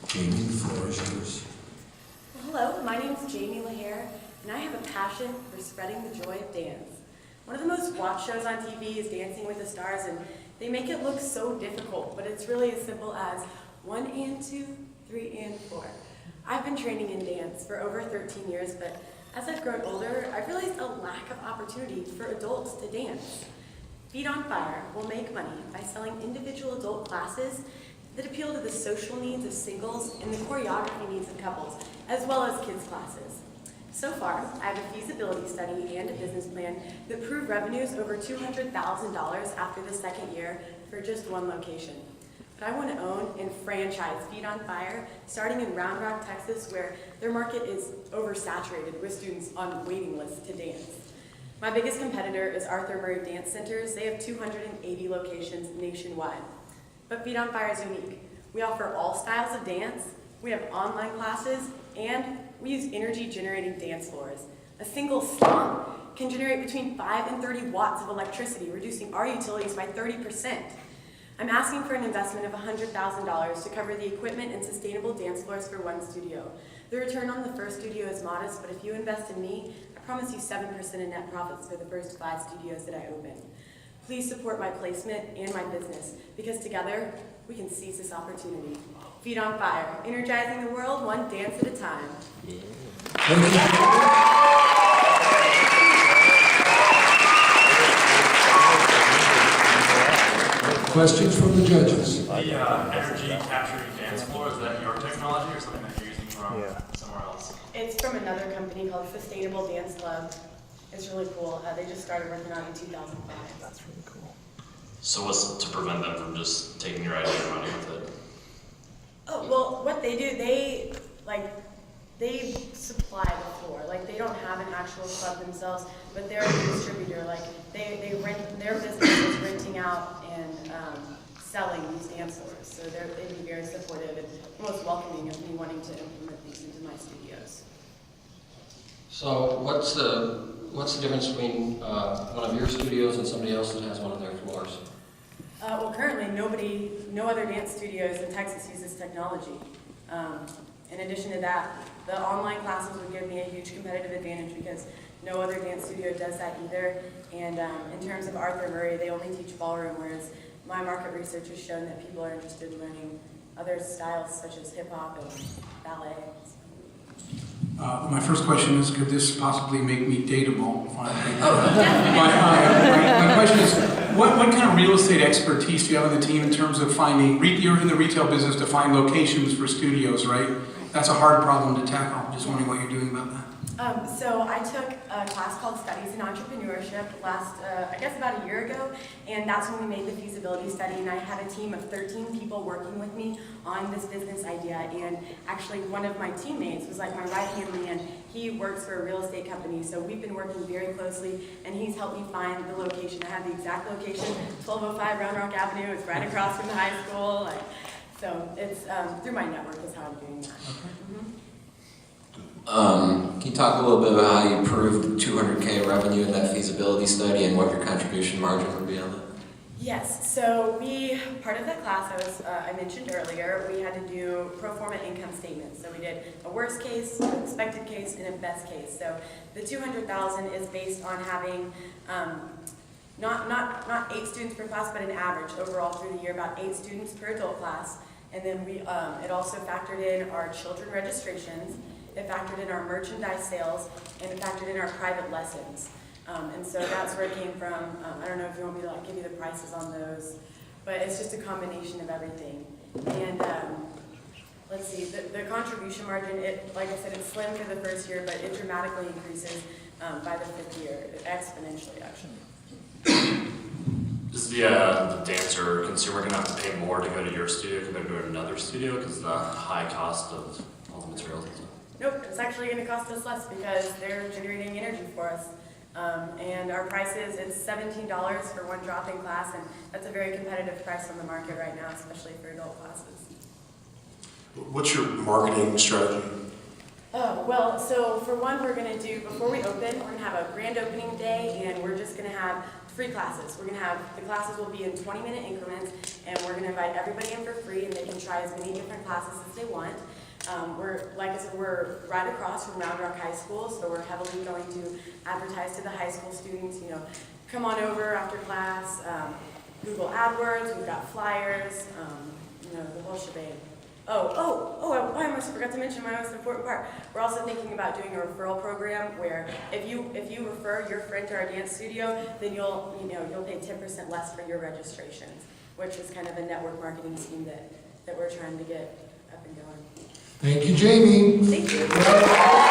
Jamie, the floor is yours. Well, hello, my name is Jamie LaHare, and I have a passion for spreading the joy of dance. One of the most watched shows on TV is Dancing with the Stars, and they make it look so difficult, but it's really as simple as 1 and 2, 3 and 4. I've been training in dance for over 13 years, but as I've grown older, I've realized a lack of opportunity for adults to dance. Feet on Fire will make money by selling individual adult classes that appeal to the social needs of singles and the choreography needs of couples, as well as kids' classes. So far, I have a feasibility study and a business plan that prove revenues over $200,000 after the second year for just one location. But I want to own and franchise Feet on Fire, starting in Round Rock, Texas, where their market is oversaturated with students on waiting lists to dance. My biggest competitor is Arthur Murray Dance Centers. They have 280 locations nationwide. But Feet on Fire is unique. We offer all styles of dance, we have online classes, and we use energy-generating dance floors. A single stomp can generate between 5 and 30 watts of electricity, reducing our utilities by 30%. I'm asking for an investment of $100,000 to cover the equipment and sustainable dance floors for one studio. The return on the first studio is modest, but if you invest in me, I promise you 7% in net profits for the first 5 studios that I open. Please support my placement and my business, because together we can seize this opportunity. Feet on Fire, energizing the world one dance at a time. Thank you. Questions from the judges? The energy capturing dance floor, is that your technology or something that you're using from somewhere else? It's from another company called Sustainable Dance Club. It's really cool. They just started working on it in 2005. That's really cool. So what's to prevent them from just taking your idea and running with it? Oh, well, what they do, they supply the floor. Like, they don't have an actual club themselves, but they're a distributor. Like, they rent, their business is renting out and selling these dance floors. So they'd be very supportive and most welcoming of me wanting to implement these into my studios. So what's the difference between one of your studios and somebody else that has one of their floors? Well, currently no other dance studios in Texas use this technology. In addition to that, the online classes would give me a huge competitive advantage because no other dance studio does that either. And in terms of Arthur Murray, they only teach ballroom, whereas my market research has shown that people are interested in learning other styles such as hip hop and ballet. My first question is, could this possibly make me dateable? Finally? My question is, what kind of real estate expertise do you have on the team in terms of finding, you're in the retail business to find locations for studios, right? That's a hard problem to tackle. I'm just wondering what you're doing about that. So I took a class called Studies in Entrepreneurship last, I guess about a year ago, and that's when we made the feasibility study, and I had a team of 13 people working with me on this business idea, and actually one of my teammates was like my right-hand man. He works for a real estate company, so we've been working very closely, and he's helped me find the location. I have the exact location, 1205 Round Rock Avenue. It's right across from the high school. So it's through my network is how I'm doing that. Can you talk a little bit about how you proved 200K revenue in that feasibility study and what your contribution margin would be on that? Yes, so part of that class I mentioned earlier, we had to do pro forma income statements. So we did a worst case, an expected case, and a best case. So the 200,000 is based on having not 8 students per class, but an average overall through the year, about 8 students per adult class. And then it also factored in our children registrations, it factored in our merchandise sales, and it factored in our private lessons. And so that's where it came from. I don't know if you want me to give you the prices on those, but it's just a combination of everything. And let's see, the contribution margin, like I said, it's slim for the first year, but it dramatically increases by the 5th year, exponentially actually. Is the dancer or consumer going to have to pay more to go to your studio compared to another studio because of the high cost of all the materials and stuff? Nope, it's actually going to cost us less because they're generating energy for us. And our prices, it's $17 for one drop-in class, and that's a very competitive price on the market right now, especially for adult classes. What's your marketing strategy? Oh, well, so for one, we're going to do, before we open, we're going to have a grand opening day, and we're just going to have free classes. We're gonna have, the classes will be in 20-minute increments, and we're gonna invite everybody in for free, and they can try as many different classes as they want. Like I said, we're right across from Round Rock High School, so we're heavily going to advertise to the high school students, you know, come on over after class, Google AdWords, we've got flyers, you know, the whole shebang. I almost forgot to mention my most important part. We're also thinking about doing a referral program where if you refer your friend to our dance studio, then you'll pay 10% less for your registrations, which is kind of a network marketing scheme that we're trying to get up and going. Thank you, Jamie. Thank you.